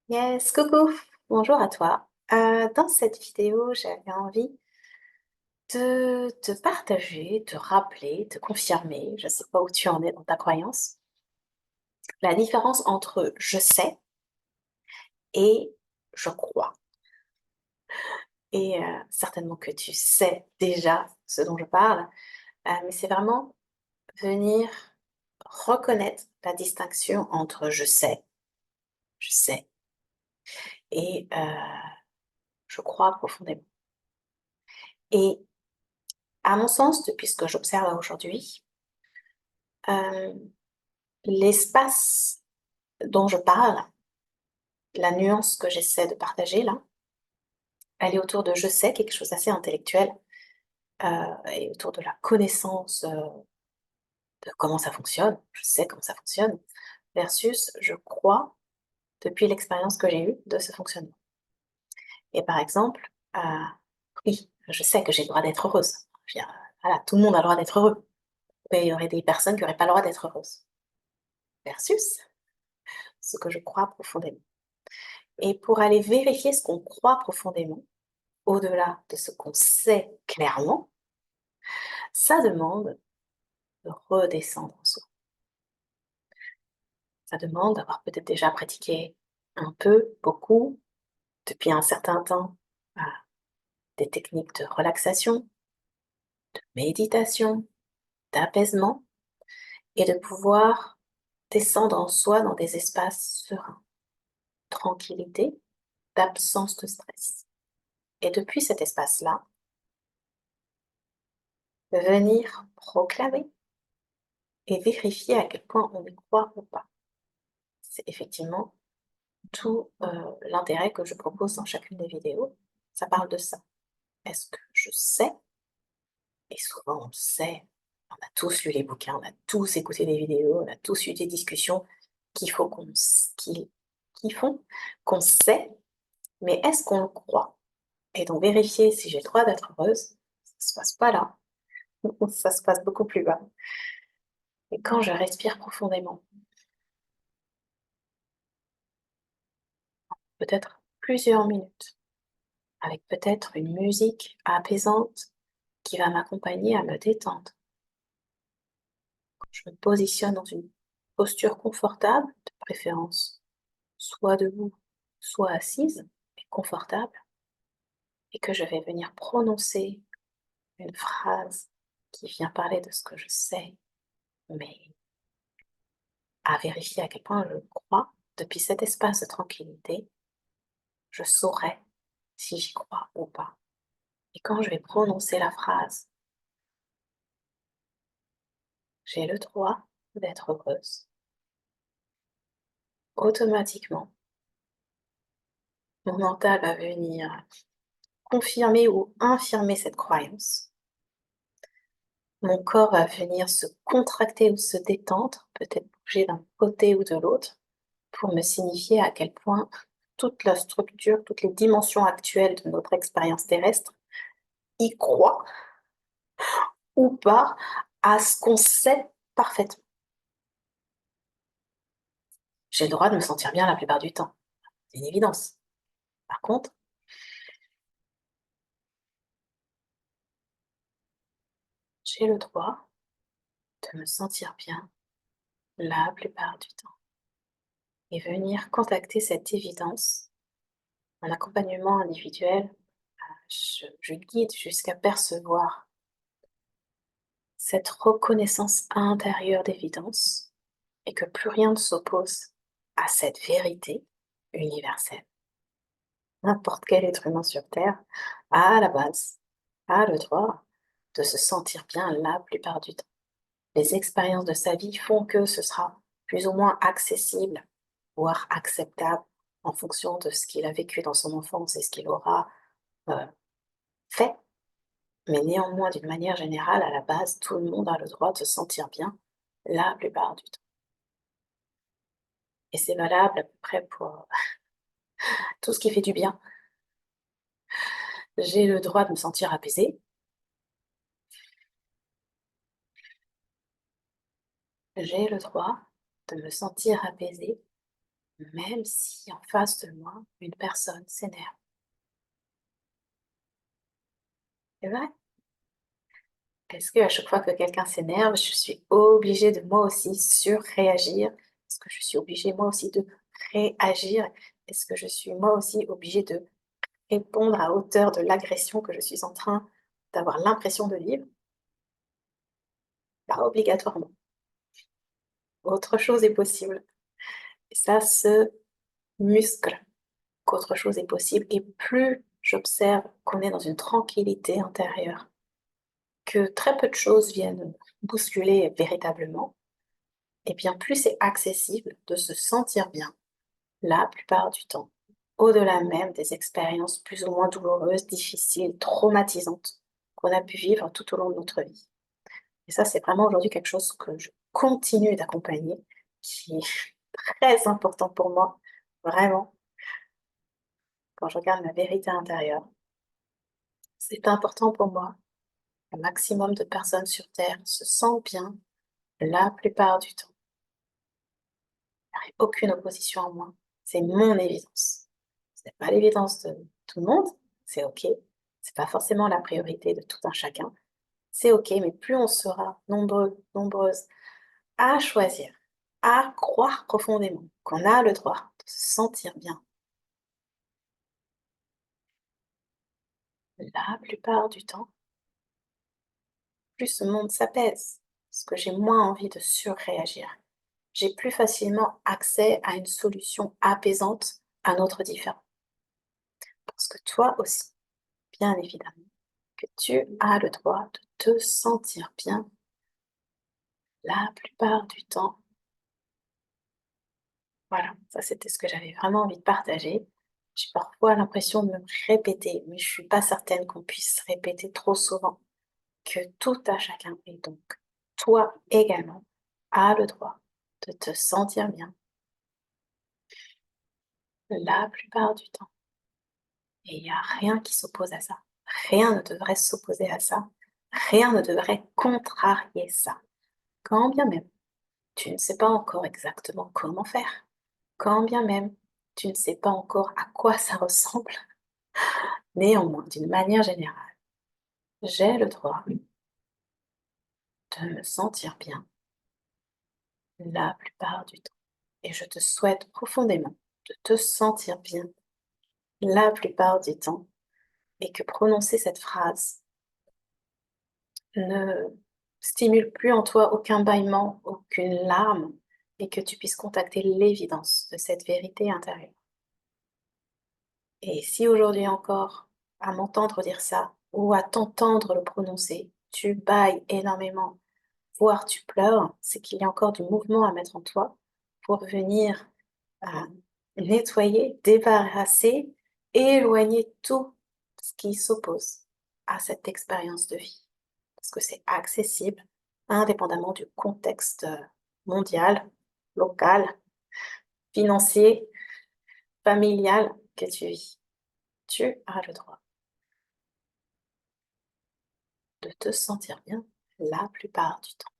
Yes, coucou, bonjour à toi. Dans cette vidéo, j'avais envie de te partager, te rappeler, te confirmer, je ne sais pas où tu en es dans ta croyance, la différence entre je sais et je crois. Et certainement que tu sais déjà ce dont je parle, mais c'est vraiment venir reconnaître la distinction entre je sais et je crois profondément. Et à mon sens, depuis ce que j'observe aujourd'hui, Hem, l'espace dont je parle, la nuance que j'essaie de partager là, elle est autour de «je sais», quelque chose d'assez intellectuel, et autour de la connaissance, de comment ça fonctionne, je sais comment ça fonctionne, versus «je crois» depuis l'expérience que j'ai eue de ce fonctionnement. Et par exemple, oui, je sais que j'ai le droit d'être heureuse. Je veux dire, voilà, tout le monde a le droit d'être heureux, mais il y aurait des personnes qui n'auraient pas le droit d'être heureuses, versus ce que je crois profondément. Et pour aller vérifier ce qu'on croit profondément, au-delà de ce qu'on sait clairement, ça demande de redescendre en soi. Ça demande d'avoir peut-être déjà pratiqué un peu, beaucoup, depuis un certain temps, euh, des techniques de relaxation, de méditation, d'apaisement, et de pouvoir descendre en soi dans des espaces sereins, tranquillité, d'absence de stress. Et depuis cet espace-là, venir proclamer et vérifier à quel point on y croit ou pas. C'est effectivement tout, l'intérêt que je propose dans chacune des vidéos, ça parle de ça. Est-ce que je sais? Et souvent on le sait, on a tous lu les bouquins, on a tous écouté des vidéos, on a tous eu des discussions qu'il faut qu'on s qui font qu'on sait, mais est-ce qu'on le croit? Et donc vérifier si j'ai le droit d'être heureuse, ça se passe pas là, ça se passe beaucoup plus bas. Et quand je respire profondément, peut-être plusieurs minutes, avec peut-être une musique apaisante qui va m'accompagner à me détendre. Je me positionne dans une posture confortable, de préférence soit debout, soit assise, mais confortable, et que je vais venir prononcer une phrase qui vient parler de ce que je sais, mais à vérifier à quel point je crois. Depuis cet espace de tranquillité, je saurai si j'y crois ou pas. Et quand je vais prononcer la phrase, j'ai le droit d'être heureuse, automatiquement, mon mental va venir confirmer ou infirmer cette croyance. Mon corps va venir se contracter ou se détendre, peut-être bouger d'un côté ou de l'autre, pour me signifier à quel point toute la structure, toutes les dimensions actuelles de notre expérience terrestre y croient ou pas à ce qu'on sait parfaitement. J'ai le droit de me sentir bien la plupart du temps, c'est une évidence. Par contre, j'ai le droit de me sentir bien la plupart du temps et venir contacter cette évidence en accompagnement individuel. Je guide jusqu'à percevoir cette reconnaissance intérieure d'évidence et que plus rien ne s'oppose à cette vérité universelle. N'importe quel être humain sur Terre a à la base, a le droit de se sentir bien la plupart du temps. Les expériences de sa vie font que ce sera plus ou moins accessible, voire acceptable en fonction de ce qu'il a vécu dans son enfance et ce qu'il aura euh, fait. Mais néanmoins, d'une manière générale, à la base, tout le monde a le droit de se sentir bien la plupart du temps. Et c'est valable à peu près pour tout ce qui fait du bien. J'ai le droit de me sentir apaisée, j'ai le droit de me sentir apaisée même si en face de moi, une personne s'énerve. C'est vrai? Est-ce qu'à chaque fois que quelqu'un s'énerve, je suis obligée de moi aussi surréagir? Est-ce que je suis obligée moi aussi de réagir? Est-ce que je suis moi aussi obligée de répondre à hauteur de l'agression que je suis en train d'avoir l'impression de vivre? Pas obligatoirement. Autre chose est possible. Et ça se muscle qu'autre chose est possible. Et plus j'observe qu'on est dans une tranquillité intérieure, que très peu de choses viennent bousculer véritablement, et bien plus c'est accessible de se sentir bien la plupart du temps, au-delà même des expériences plus ou moins douloureuses, difficiles, traumatisantes qu'on a pu vivre tout au long de notre vie. Et ça, c'est vraiment aujourd'hui quelque chose que je continue d'accompagner, qui est très important pour moi, vraiment, quand je regarde ma vérité intérieure. C'est important pour moi, un maximum de personnes sur Terre se sentent bien la plupart du temps. Il n'y a aucune opposition à moi. C'est mon évidence. Ce n'est pas l'évidence de tout le monde, c'est OK. C'est pas forcément la priorité de tout un chacun. C'est OK, mais plus on sera nombreux, nombreuses à choisir, à croire profondément qu'on a le droit de se sentir bien, la plupart du temps, plus ce monde s'apaise, parce que j'ai moins envie de surréagir. J'ai plus facilement accès à une solution apaisante à notre différend. Parce que toi aussi, bien évidemment, que tu as le droit de te sentir bien la plupart du temps. Voilà, ça c'était ce que j'avais vraiment envie de partager. J'ai parfois l'impression de me répéter, mais je suis pas certaine qu'on puisse répéter trop souvent que tout à chacun et donc toi également as le droit de te sentir bien la plupart du temps. Et il n'y a rien qui s'oppose à ça. Rien ne devrait s'opposer à ça. Rien ne devrait contrarier ça. Quand bien même tu ne sais pas encore exactement comment faire, quand bien même tu ne sais pas encore à quoi ça ressemble, néanmoins, d'une manière générale, j'ai le droit de me sentir bien la plupart du temps. Et je te souhaite profondément de te sentir bien la plupart du temps et que prononcer cette phrase ne stimule plus en toi aucun bâillement, aucune larme et que tu puisses contacter l'évidence de cette vérité intérieure. Et si aujourd'hui encore, à m'entendre dire ça ou à t'entendre le prononcer, tu bailles énormément, voire tu pleures, c'est qu'il y a encore du mouvement à mettre en toi pour venir nettoyer, débarrasser, éloigner tout ce qui s'oppose à cette expérience de vie. Parce que c'est accessible indépendamment du contexte mondial, local, financier, familial que tu vis. Tu as le droit de te sentir bien la plupart du temps.